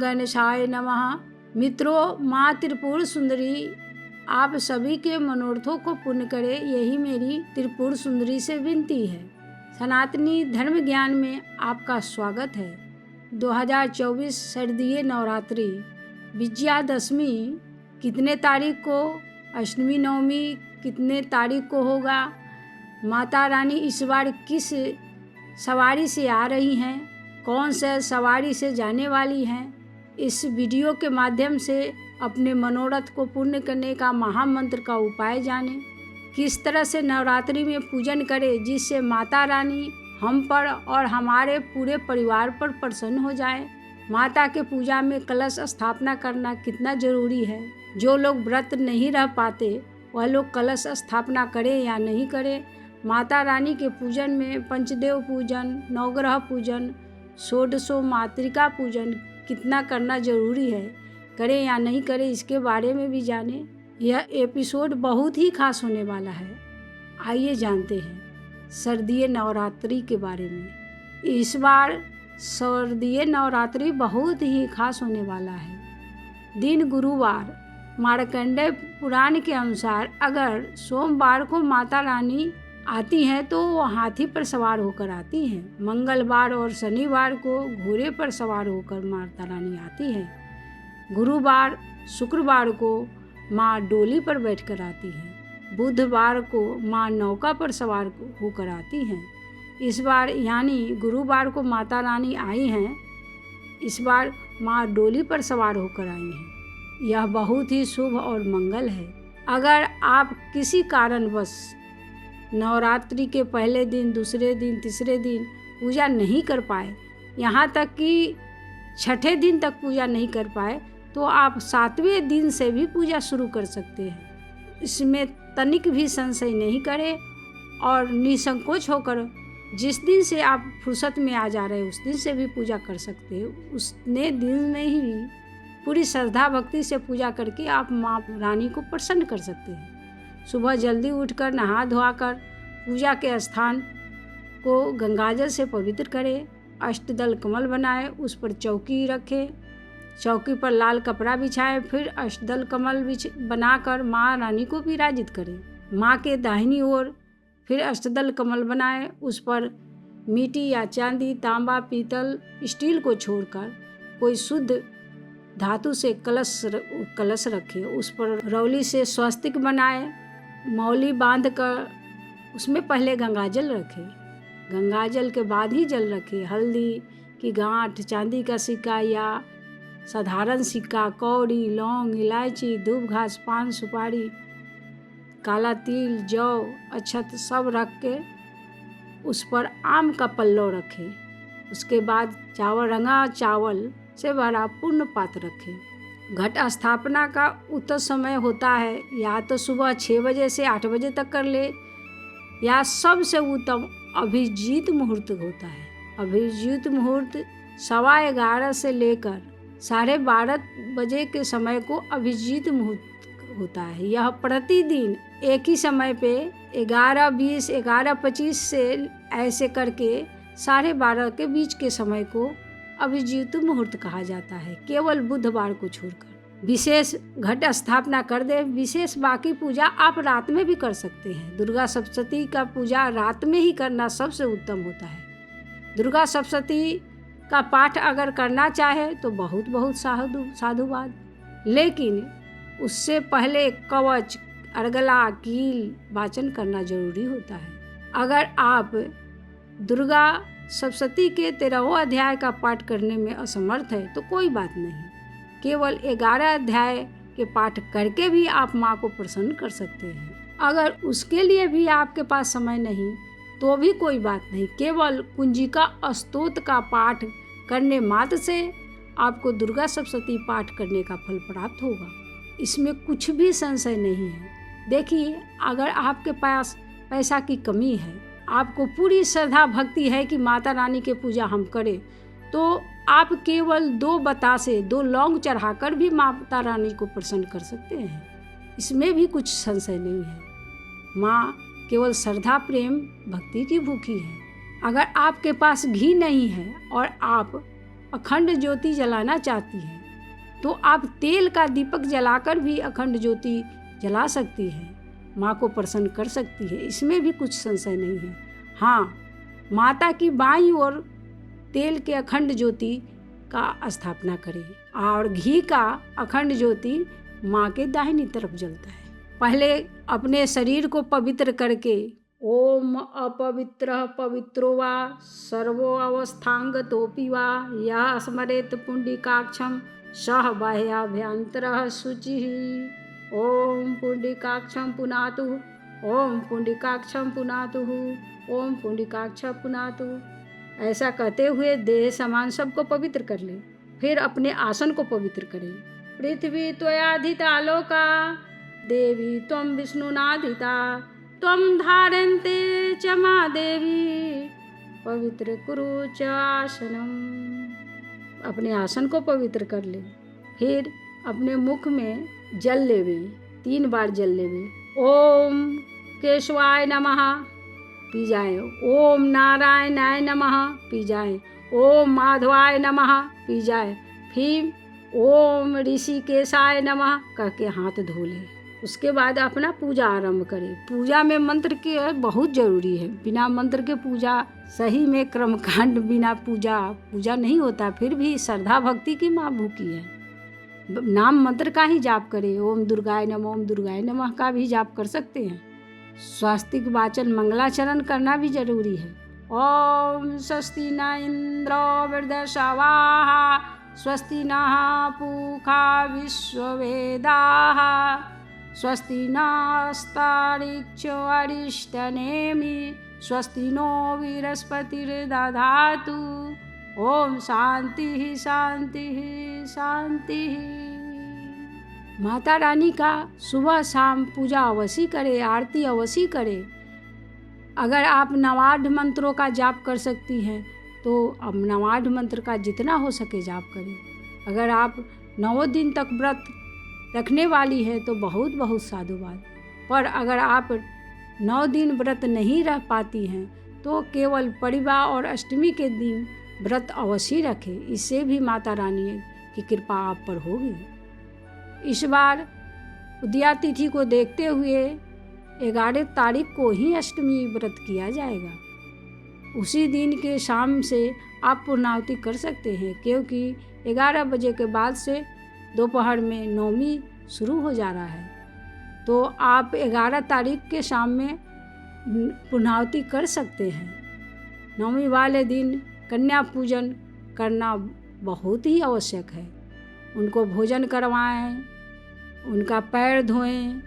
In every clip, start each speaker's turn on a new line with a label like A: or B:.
A: गणेशाय नमः। मित्रों, माँ त्रिपुर सुंदरी आप सभी के मनोरथों को पूर्ण करे, यही मेरी त्रिपुर सुंदरी से विनती है। सनातनी धर्म ज्ञान में आपका स्वागत है। 2024 शारदीय नवरात्रि विजयादशमी कितने तारीख को, अष्टमी नवमी कितने तारीख को होगा, माता रानी इस बार किस सवारी से आ रही हैं, कौन से सवारी से जाने वाली हैं, इस वीडियो के माध्यम से अपने मनोरथ को पूर्ण करने का महामंत्र का उपाय जानें। किस तरह से नवरात्रि में पूजन करें जिससे माता रानी हम पर और हमारे पूरे परिवार पर प्रसन्न हो जाए। माता के पूजा में कलश स्थापना करना कितना जरूरी है। जो लोग व्रत नहीं रह पाते वह लोग कलश स्थापना करें या नहीं करें। माता रानी के पूजन में पंचदेव पूजन, नवग्रह पूजन, षोडशो मातृका पूजन कितना करना जरूरी है, करें या नहीं करें इसके बारे में भी जानें। यह एपिसोड बहुत ही खास होने वाला है। आइए जानते हैं शारदीय नवरात्रि के बारे में। इस बार शारदीय नवरात्रि बहुत ही खास होने वाला है। दिन गुरुवार। मार्कंडेय पुराण के अनुसार अगर सोमवार को माता रानी आती हैं तो वो हाथी पर सवार होकर आती हैं। मंगलवार और शनिवार को घोड़े पर सवार होकर माता रानी आती हैं। गुरुवार शुक्रवार को माँ डोली पर बैठकर आती हैं। बुधवार को माँ नौका पर सवार होकर आती हैं। इस बार यानी गुरुवार को माता रानी आई हैं, इस बार माँ डोली पर सवार होकर आई हैं। यह बहुत ही शुभ और मंगल है। अगर आप किसी कारणवश नवरात्रि के पहले दिन, दूसरे दिन, तीसरे दिन पूजा नहीं कर पाए, यहाँ तक कि छठे दिन तक पूजा नहीं कर पाए, तो आप 7वें दिन से भी पूजा शुरू कर सकते हैं। इसमें तनिक भी संशय नहीं करें और निसंकोच होकर जिस दिन से आप फुर्सत में आ जा रहे हैं उस दिन से भी पूजा कर सकते हैं। उसने दिन में ही पूरी श्रद्धा भक्ति से पूजा करके आप माँ रानी को प्रसन्न कर सकते हैं। सुबह जल्दी उठकर नहा धोआकर पूजा के स्थान को गंगाजल से पवित्र करें। अष्टदल कमल बनाएं, उस पर चौकी रखें, चौकी पर लाल कपड़ा बिछाएं, फिर अष्टदल कमल बनाकर माँ रानी को विराजित करें। माँ के दाहिनी ओर फिर अष्टदल कमल बनाएं, उस पर मिट्टी या चांदी, तांबा, पीतल, स्टील को छोड़कर कोई शुद्ध धातु से कलश रखें। उस पर रौली से स्वस्तिक बनाएं। मौली बांध कर उसमें पहले गंगाजल रखें, गंगाजल के बाद ही जल रखें। हल्दी की गांठ, चांदी का सिक्का या साधारण सिक्का, कौड़ी, लौंग, इलायची, धूप घास, पान, सुपारी, काला तिल, जौ, अक्षत सब रख के उस पर आम का पल्लव रखें। उसके बाद रंगा चावल से भरा पूर्ण पात्र रखें। घट स्थापना का उत्तम समय होता है, या तो सुबह 6 बजे से 8 बजे तक कर ले, या सबसे उत्तम अभिजीत मुहूर्त होता है। अभिजीत मुहूर्त 11:15 से लेकर 12:30 बजे के समय को अभिजीत मुहूर्त होता है। यह प्रतिदिन एक ही समय पे 11:20, 11:25 से ऐसे करके 12:30 के बीच के समय को अभिजीत मुहूर्त कहा जाता है, केवल बुधवार को छोड़कर। विशेष घट स्थापना कर दे। विशेष बाकी पूजा आप रात में भी कर सकते हैं। दुर्गा सप्तशती का पूजा रात में ही करना सबसे उत्तम होता है। दुर्गा सप्तशती का पाठ अगर करना चाहे तो बहुत बहुत साधुवाद, लेकिन उससे पहले कवच, अर्गला, कील वाचन करना जरूरी होता है। अगर आप दुर्गा सप्तशती के 13वें अध्याय का पाठ करने में असमर्थ है तो कोई बात नहीं, केवल 11 अध्याय के पाठ करके भी आप माँ को प्रसन्न कर सकते हैं। अगर उसके लिए भी आपके पास समय नहीं तो भी कोई बात नहीं, केवल कुंजिका स्तोत्र का पाठ करने मात्र से आपको दुर्गा सप्तशती पाठ करने का फल प्राप्त होगा। इसमें कुछ भी संशय नहीं है। देखिए, अगर आपके पास पैसा की कमी है, आपको पूरी श्रद्धा भक्ति है कि माता रानी के पूजा हम करें, तो आप केवल 2 बतासे, 2 लौंग चढ़ाकर भी माता रानी को प्रसन्न कर सकते हैं। इसमें भी कुछ संशय नहीं है। माँ केवल श्रद्धा, प्रेम, भक्ति की भूखी है। अगर आपके पास घी नहीं है और आप अखंड ज्योति जलाना चाहती हैं तो आप तेल का दीपक जलाकर भी अखंड ज्योति जला सकती हैं, माँ को प्रसन्न कर सकती है, इसमें भी कुछ संशय नहीं है। हाँ, माता की बाईं ओर तेल के अखंड ज्योति का स्थापना करें और घी का अखंड ज्योति माँ के दाहिनी तरफ जलता है। पहले अपने शरीर को पवित्र करके ओम अपवित्र पवित्रो वा सर्वो अवस्थांगतोऽपि वा यः स्मरेत पुंडिकाक्षम सह बाह्याभ्यंतरः शुचिः। ओम पुंडिकाक्षम पुनातु, ओम पुंडिकाक्षम पुनातु, ओम पुंडिकाक्ष पुनातु। ऐसा कहते हुए देह समान सबको पवित्र कर ले। फिर अपने आसन को पवित्र करें। पृथ्वी त्वयाधिता लोका देवी त्वं विष्णुनाधिता त्वं धारयन्ते च मा देवी पवित्र कुरु च आसनम। अपने आसन को पवित्र कर ले। फिर अपने मुख में जल लेवे, 3 बार जल लेवे। ओम केशवाय नमः पी जाए, ओम नारायणाय नमः पी जाए, ओम माधवाय नमः पी जाए, फिर ओम ऋषिकेशाय नमः कह के हाथ धो ले। उसके बाद अपना पूजा आरंभ करें। पूजा में मंत्र के बहुत ज़रूरी है। बिना मंत्र के पूजा सही में कर्मकांड बिना पूजा नहीं होता। फिर भी श्रद्धा भक्ति की माँ भूखी है। नाम मंत्र का ही जाप करें। ओम दुर्गाय नमः, ओम दुर्गाय नमः का भी जाप कर सकते हैं। स्वास्तिक वाचन मंगलाचरण करना भी जरूरी है। ओम स्वस्ति न इंद्रो वृद्धश्रवाः स्वस्ति नः पूषा विश्ववेदाः स्वस्ति नस्तार्क्ष्यो अरिष्टनेमि स्वस्ति नो बृहस्पतिर्दधातु। ओम शांति शांति शांति। माता रानी का सुबह शाम पूजा अवश्य करें, आरती अवश्य करें। अगर आप नवाढ़ मंत्रों का जाप कर सकती हैं तो अब नवाढ़ मंत्र का जितना हो सके जाप करें। अगर आप 9 दिन तक व्रत रखने वाली है तो बहुत बहुत साधुवाद। पर अगर आप 9 दिन व्रत नहीं रह पाती हैं तो केवल परिवार और अष्टमी के दिन व्रत अवश्य रखें। इससे भी माता रानी की कृपा आप पर होगी। इस बार उदया तिथि को देखते हुए 11 तारीख को ही अष्टमी व्रत किया जाएगा। उसी दिन के शाम से आप पूर्णाहुति कर सकते हैं, क्योंकि 11 बजे के बाद से दोपहर में नवमी शुरू हो जा रहा है। तो आप 11 तारीख के शाम में पूर्णाहुति कर सकते हैं। नवमी वाले दिन कन्या पूजन करना बहुत ही आवश्यक है। उनको भोजन करवाएं, उनका पैर धोएं,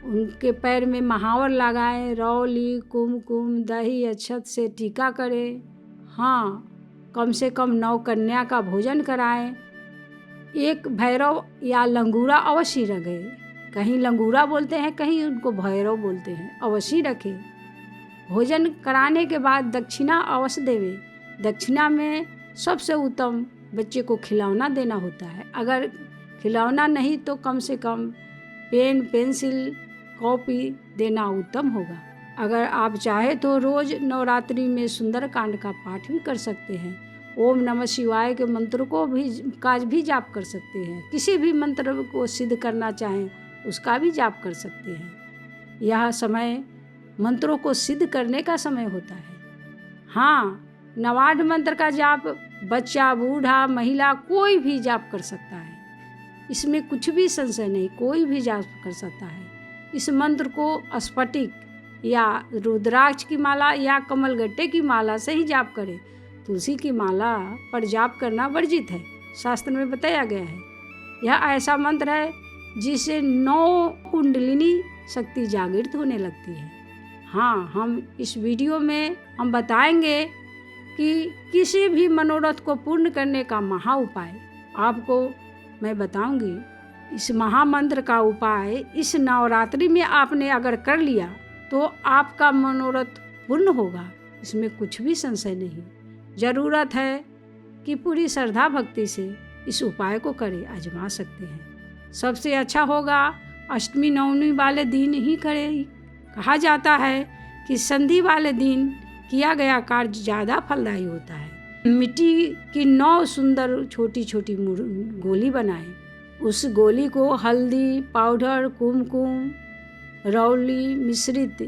A: उनके पैर में महावर लगाएं, रौली कुमकुम दही अक्षत से टीका करें। हाँ, कम से कम 9 कन्या का भोजन कराएं। एक भैरव या लंगूरा अवश्य रखे। कहीं लंगूरा बोलते हैं, कहीं उनको भैरव बोलते हैं, अवश्य रखें। भोजन कराने के बाद दक्षिणा अवश्य देवे। दक्षिणा में सबसे उत्तम बच्चे को खिलौना देना होता है। अगर खिलौना नहीं तो कम से कम पेन पेंसिल कॉपी देना उत्तम होगा। अगर आप चाहे तो रोज़ नवरात्रि में सुंदरकांड का पाठ भी कर सकते हैं। ओम नमः शिवाय के मंत्र को भी जाप कर सकते हैं। किसी भी मंत्र को सिद्ध करना चाहें उसका भी जाप कर सकते हैं। यह समय मंत्रों को सिद्ध करने का समय होता है। हाँ, नवाढ़ मंत्र का जाप बच्चा बूढ़ा महिला कोई भी जाप कर सकता है। इसमें कुछ भी संशय नहीं, कोई भी जाप कर सकता है। इस मंत्र को स्फटिक या रुद्राक्ष की माला या कमलगट्टे की माला से ही जाप करें। तुलसी की माला पर जाप करना वर्जित है, शास्त्र में बताया गया है। यह ऐसा मंत्र है जिससे 9 कुंडलिनी शक्ति जागृत होने लगती है। हाँ, हम इस वीडियो में हम बताएंगे कि किसी भी मनोरथ को पूर्ण करने का महा उपाय आपको मैं बताऊंगी। इस महामंत्र का उपाय इस नवरात्रि में आपने अगर कर लिया तो आपका मनोरथ पूर्ण होगा। इसमें कुछ भी संशय नहीं। ज़रूरत है कि पूरी श्रद्धा भक्ति से इस उपाय को करें, आजमा सकते हैं। सबसे अच्छा होगा अष्टमी नवमी वाले दिन ही करें। कहा जाता है कि संधि वाले दिन किया गया कार्य ज़्यादा फलदायी होता है। मिट्टी की 9 सुंदर छोटी छोटी गोली बनाए। उस गोली को हल्दी पाउडर, कुमकुम, रौली मिश्रित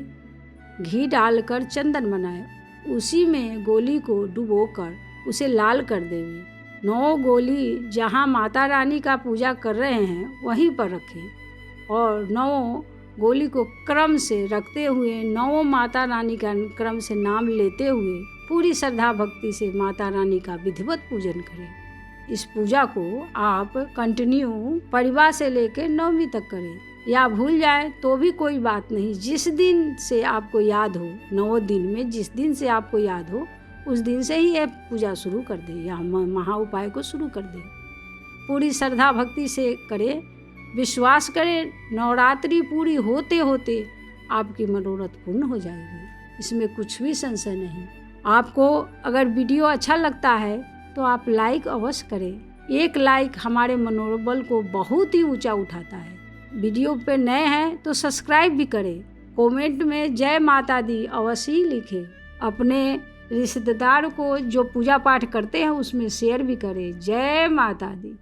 A: घी डालकर चंदन बनाए। उसी में गोली को डुबोकर उसे लाल कर देवे। 9 गोली जहाँ माता रानी का पूजा कर रहे हैं वहीं पर रखें और 9 गोली को क्रम से रखते हुए 9 माता रानी का क्रम से नाम लेते हुए पूरी श्रद्धा भक्ति से माता रानी का विधिवत पूजन करें। इस पूजा को आप कंटिन्यू परिवार से लेकर 9वीं तक करें या भूल जाए तो भी कोई बात नहीं। जिस दिन से आपको याद हो, 9 दिन में जिस दिन से आपको याद हो उस दिन से ही ये पूजा शुरू कर दे या महा उपाय को शुरू कर दे। पूरी श्रद्धा भक्ति से करें, विश्वास करें, नवरात्रि पूरी होते होते आपकी मनोरथ पूर्ण हो जाएगी। इसमें कुछ भी संशय नहीं। आपको अगर वीडियो अच्छा लगता है तो आप लाइक अवश्य करें। एक लाइक हमारे मनोबल को बहुत ही ऊंचा उठाता है। वीडियो पे नए हैं तो सब्सक्राइब भी करें। कमेंट में जय माता दी अवश्य ही लिखें। अपने रिश्तेदार को जो पूजा पाठ करते हैं उसमें शेयर भी करें। जय माता दी।